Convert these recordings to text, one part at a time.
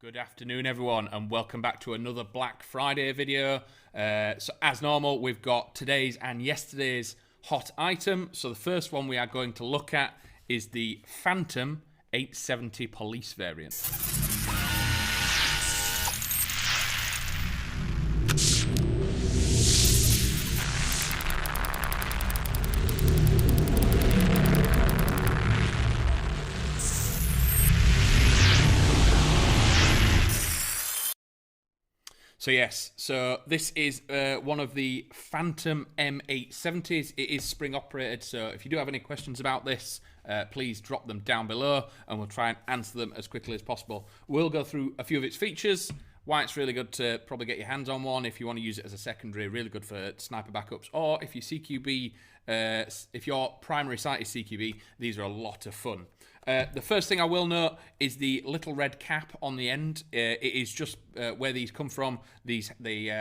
Good afternoon, everyone, and welcome back to another Black Friday video. So as normal, we've got today's and yesterday's hot item. So the first one we are going to look at is the Phantom 870 Police variant. So yes, so this is one of the Phantom M870s. It is spring operated, so if you do have any questions about this, please drop them down below and we'll try and answer them as quickly as possible. We'll go through a few of its features, why it's really good to probably get your hands on one if you want to use it as a secondary, really good for sniper backups, or if you CQB, if your primary site is CQB, these are a lot of fun. The first thing I will note is the little red cap on the end. It is just where these come from. They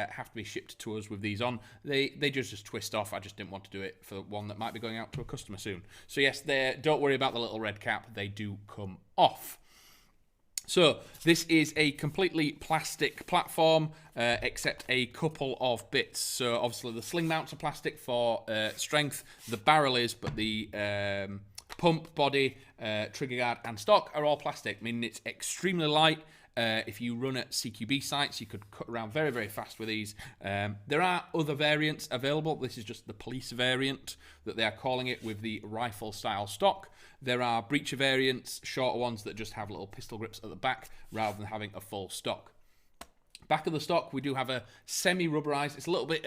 have to be shipped to us with these on. They just twist off. I just didn't want to do it for one that might be going out to a customer soon. So yes, don't worry about the little red cap. They do come off. So this is a completely plastic platform, except a couple of bits. So obviously the sling mounts are plastic for strength. The barrel is, but the pump, body, trigger guard and stock are all plastic, meaning it's extremely light. If you run at CQB sites, you could cut around very, very fast with these. There are other variants available. This is just the police variant that they are calling it, with the rifle style stock. There are breacher variants, shorter ones that just have little pistol grips at the back rather than having a full stock. Back of the stock, we do have a semi-rubberized. It's a little bit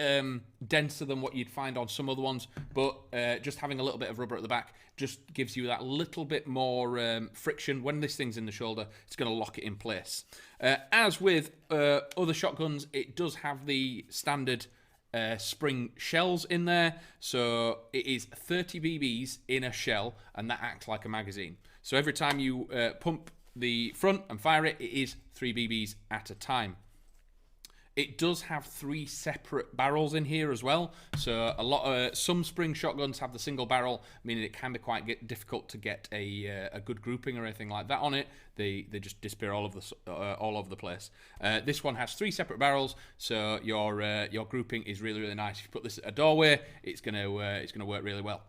denser than what you'd find on some other ones, but just having a little bit of rubber at the back just gives you that little bit more friction. When this thing's in the shoulder, it's going to lock it in place. As with other shotguns, it does have the standard spring shells in there. So it is 30 BBs in a shell, and that acts like a magazine. So every time you pump the front and fire it, it is 3 BBs at a time. It does have 3 separate barrels in here as well. So some spring shotguns have the single barrel, meaning it can be quite difficult to get a good grouping or anything like that on it. They just disappear all over the place. This one has 3 separate barrels, so your grouping is really, really nice. If you put this at a doorway, it's gonna work really well.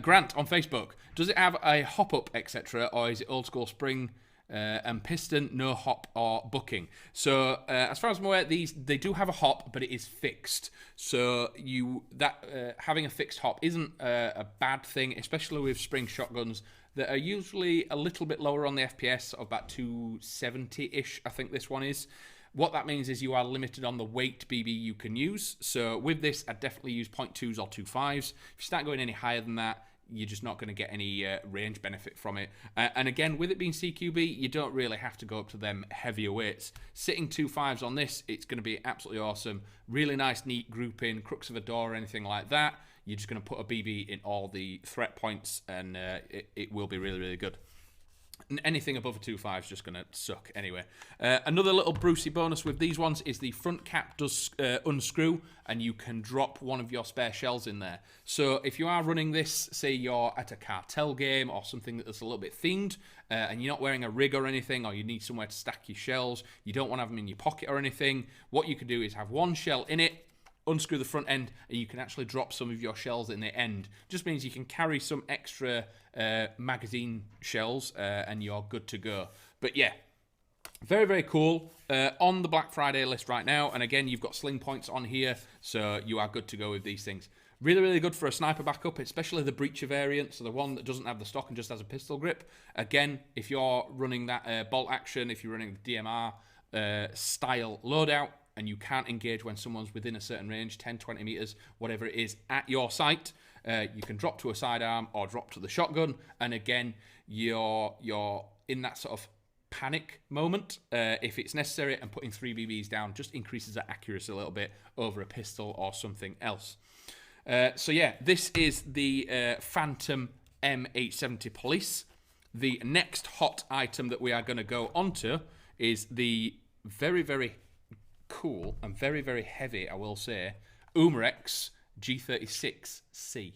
Grant on Facebook: does it have a hop up, etc., or is it old school spring and piston, no hop or bucking? So as far as I'm aware, they do have a hop, but it is fixed. So having a fixed hop isn't a bad thing, especially with spring shotguns that are usually a little bit lower on the FPS, of about 270-ish, I think this one is. What that means is you are limited on the weight BB you can use. So with this, I'd definitely use 0.2s or 2.5s. If you start going any higher than that, you're just not going to get any range benefit from it. And again, with it being CQB, you don't really have to go up to them heavier weights. Sitting 2.5s on this, it's going to be absolutely awesome. Really nice, neat grouping, crooks of a door or anything like that. You're just going to put a BB in all the threat points, and it will be really, really good. Anything above a 2.5 is just going to suck anyway. Another little Brucey bonus with these ones is the front cap does unscrew, and you can drop one of your spare shells in there. So if you are running this, say you're at a cartel game or something that's a little bit themed, and you're not wearing a rig or anything, or you need somewhere to stack your shells, you don't want to have them in your pocket or anything, what you could do is have one shell in it, unscrew the front end, and you can actually drop some of your shells in the end. Just means you can carry some extra magazine shells, and you're good to go. But yeah, very, very cool. On the Black Friday list right now, and again, you've got sling points on here, so you are good to go with these things. Really, really good for a sniper backup, especially the breacher variant, so the one that doesn't have the stock and just has a pistol grip. Again, if you're running that bolt action, if you're running the DMR style loadout, and you can't engage when someone's within a certain range, 10, 20 meters, whatever it is, at your site, you can drop to a sidearm or drop to the shotgun, and again, you're in that sort of panic moment, if it's necessary, and putting 3 BBs down just increases that accuracy a little bit over a pistol or something else. So yeah, this is the Phantom M870 Police. The next hot item that we are going to go onto is the very, very cool and very, very heavy, I will say, Umarex G36C.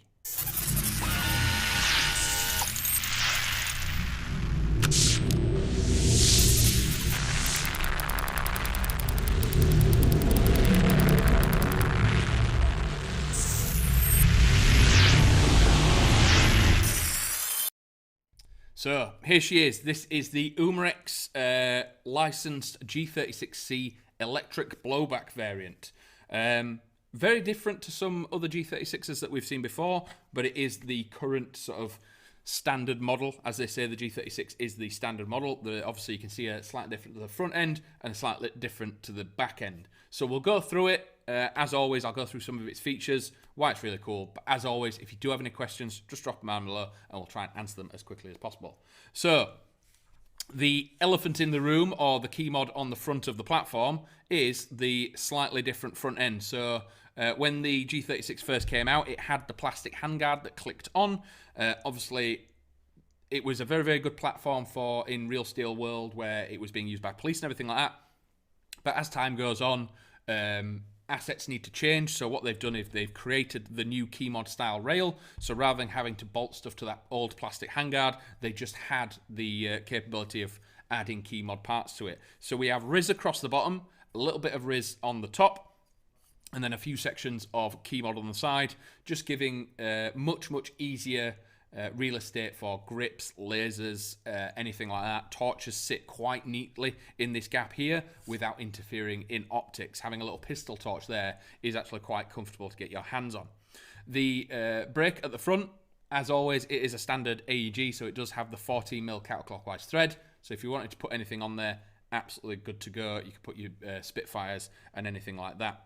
So here she is. This is the Umarex licensed G36C electric blowback variant. Very different to some other G36s that we've seen before, but it is the current sort of standard model. As they say, the G36 is the standard model. Obviously, you can see a slightly different to the front end and a slightly different to the back end. So we'll go through it. As always, I'll go through some of its features, why it's really cool. But as always, if you do have any questions, just drop them down below and we'll try and answer them as quickly as possible. So the elephant in the room, or the key mod on the front of the platform, is the slightly different front end. So when the G36 first came out, it had the plastic handguard that clicked on. Obviously, it was a very, very good platform for in real steel world where it was being used by police and everything like that. But as time goes on, assets need to change. So what they've done is they've created the new keymod style rail. So rather than having to bolt stuff to that old plastic handguard, they just had the capability of adding keymod parts to it. So we have Riz across the bottom, a little bit of Riz on the top, and then a few sections of keymod on the side, just giving much, much easier real estate for grips, lasers, anything like that. Torches sit quite neatly in this gap here without interfering in optics. Having a little pistol torch there is actually quite comfortable to get your hands on. The brake at the front, as always, it is a standard AEG, so it does have the 14mm counterclockwise thread. So if you wanted to put anything on there, absolutely good to go. You can put your Spitfires and anything like that.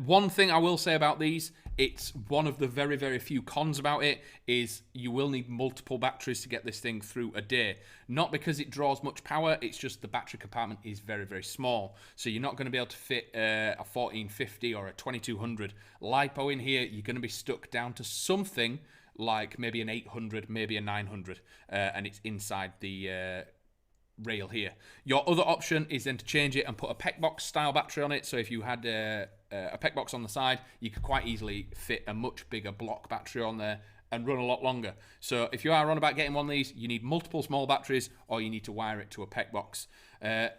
One thing I will say about these, it's one of the very, very few cons about it, is you will need multiple batteries to get this thing through a day. Not because it draws much power, it's just the battery compartment is very, very small. So you're not going to be able to fit a 1450 or a 2200 Lipo in here. You're going to be stuck down to something like maybe an 800, maybe a 900, and it's inside the rail here. Your other option is then to change it and put a PEC box style battery on it. So if you had a PEC box on the side, you could quite easily fit a much bigger block battery on there and run a lot longer. So if you are on about getting one of these, you need multiple small batteries or you need to wire it to a PEC box.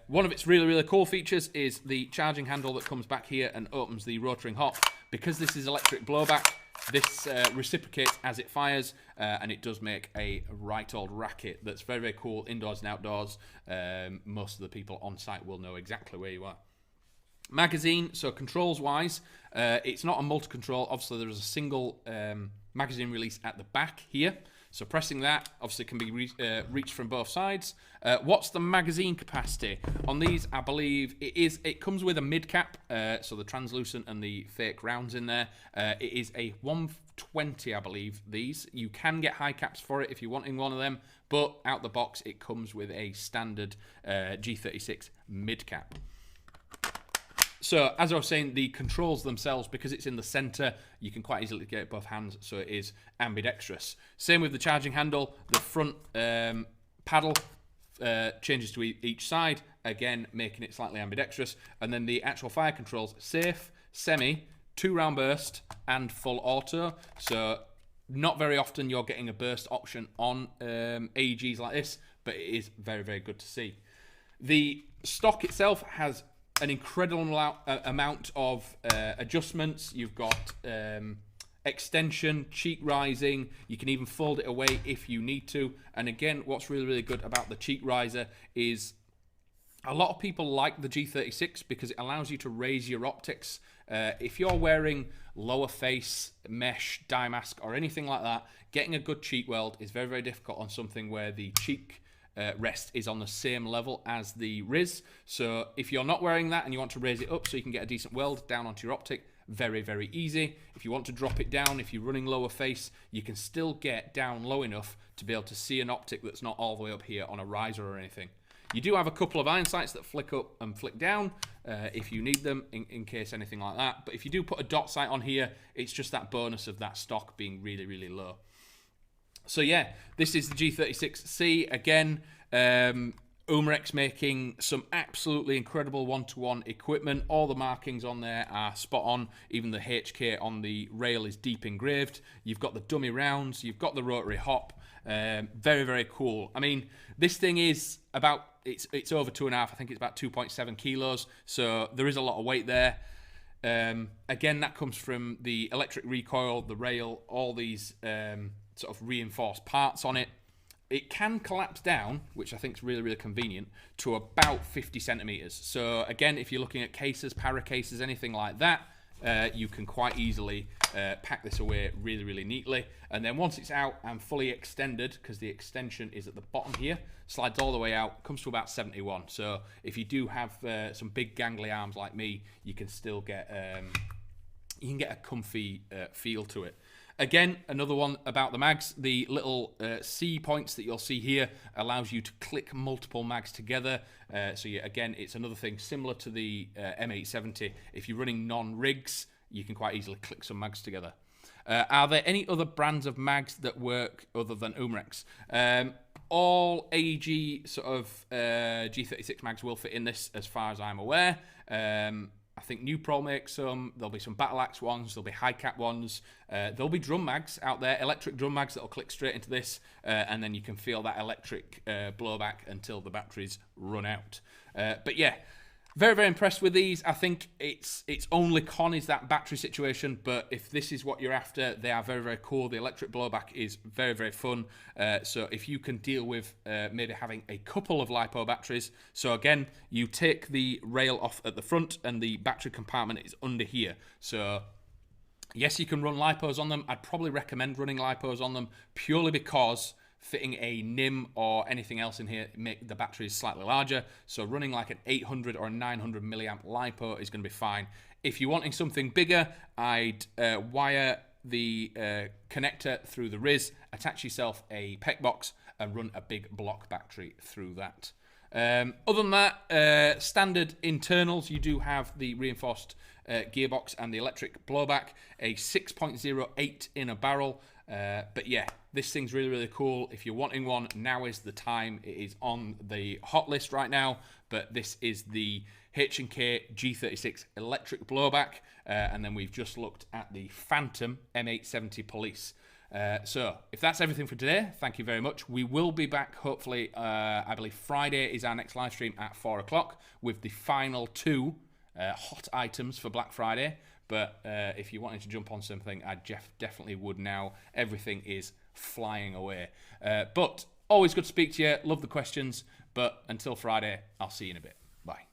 One of its really, really cool features is the charging handle that comes back here and opens the rotoring hop. Because this is electric blowback, this reciprocates as it fires, and it does make a right old racket that's very, very cool indoors and outdoors. Most of the people on site will know exactly where you are. Magazine, so controls wise, it's not a multi-control. Obviously there is a single magazine release at the back here, so pressing that obviously can be reached from both sides. What's the magazine capacity on these? I believe it comes with a mid cap, so the translucent and the fake rounds in there. It is a 120, I believe. These you can get high caps for it if you're wanting one of them, but out the box it comes with a standard G36 mid cap. So, as I was saying, the controls themselves, because it's in the center, you can quite easily get it both hands, so it is ambidextrous. Same with the charging handle. The front paddle changes to each side, again, making it slightly ambidextrous. And then the actual fire controls, safe, semi, 2-round burst, and full auto. So, not very often you're getting a burst option on AEGs like this, but it is very, very good to see. The stock itself has an incredible amount of adjustments. You've got extension, cheek rising. You can even fold it away if you need to. And again, what's really, really good about the cheek riser is a lot of people like the G36 because it allows you to raise your optics. If you're wearing lower face, mesh, dye mask, or anything like that, getting a good cheek weld is very, very difficult on something where the cheek rest is on the same level as the Riz. So if you're not wearing that and you want to raise it up so you can get a decent weld down onto your optic, very, very easy. If you want to drop it down, if you're running lower face, you can still get down low enough to be able to see an optic that's not all the way up here on a riser or anything. You do have a couple of iron sights that flick up and flick down if you need them in case anything like that. But if you do put a dot sight on here, it's just that bonus of that stock being really, really low. So yeah, this is the G36C. Again, Umarex making some absolutely incredible one-to-one equipment. All the markings on there are spot on. Even the HK on the rail is deep engraved. You've got the dummy rounds. You've got the rotary hop. Very, very cool. I mean, this thing is about, it's over 2.5. I think it's about 2.7 kilos. So there is a lot of weight there. Again, that comes from the electric recoil, the rail, all these sort of reinforced parts on it. it can collapse down, which I think is really, really convenient, to about 50 centimeters. So again, if you're looking at cases, para cases, anything like that, you can quite easily pack this away really, really neatly. And then once it's out and fully extended, because the extension is at the bottom here, slides all the way out, comes to about 71. So if you do have some big gangly arms like me, you can still get a comfy feel to it. Again, another one about the mags, the little C points that you'll see here allows you to click multiple mags together. So yeah, again, it's another thing similar to the M870. If you're running non-rigs, you can quite easily click some mags together. Are there any other brands of mags that work other than Umarex? All AEG sort of G36 mags will fit in this as far as I'm aware. I think New Pro makes some. There'll be some Battle Axe ones. There'll be high cap ones. There'll be drum mags out there, electric drum mags that'll click straight into this, and then you can feel that electric blowback until the batteries run out. But yeah, very, very impressed with these. I think its only con is that battery situation, but if this is what you're after, they are very, very cool. The electric blowback is very, very fun. So if you can deal with maybe having a couple of Lipo batteries, so again, you take the rail off at the front and the battery compartment is under here. So yes, you can run Lipos on them. I'd probably recommend running Lipos on them purely because fitting a NIM or anything else in here make the batteries slightly larger. So running like an 800 or a 900 milliamp LiPo is going to be fine. If you're wanting something bigger, I'd wire the connector through the RIS, attach yourself a PEC box and run a big block battery through that. Other than that, standard internals, you do have the reinforced gearbox and the electric blowback, a 6.08 in a barrel. But yeah, this thing's really, really cool. If you're wanting one, now is the time. It is on the hot list right now, but this is the H&K G36 electric blowback. And then we've just looked at the Phantom M870 Police. So if that's everything for today, thank you very much. We will be back hopefully, I believe Friday is our next live stream at 4 o'clock with the final two hot items for Black Friday. But if you wanted to jump on something, I definitely would now. Everything is flying away. But always good to speak to you. Love the questions. But until Friday, I'll see you in a bit. Bye.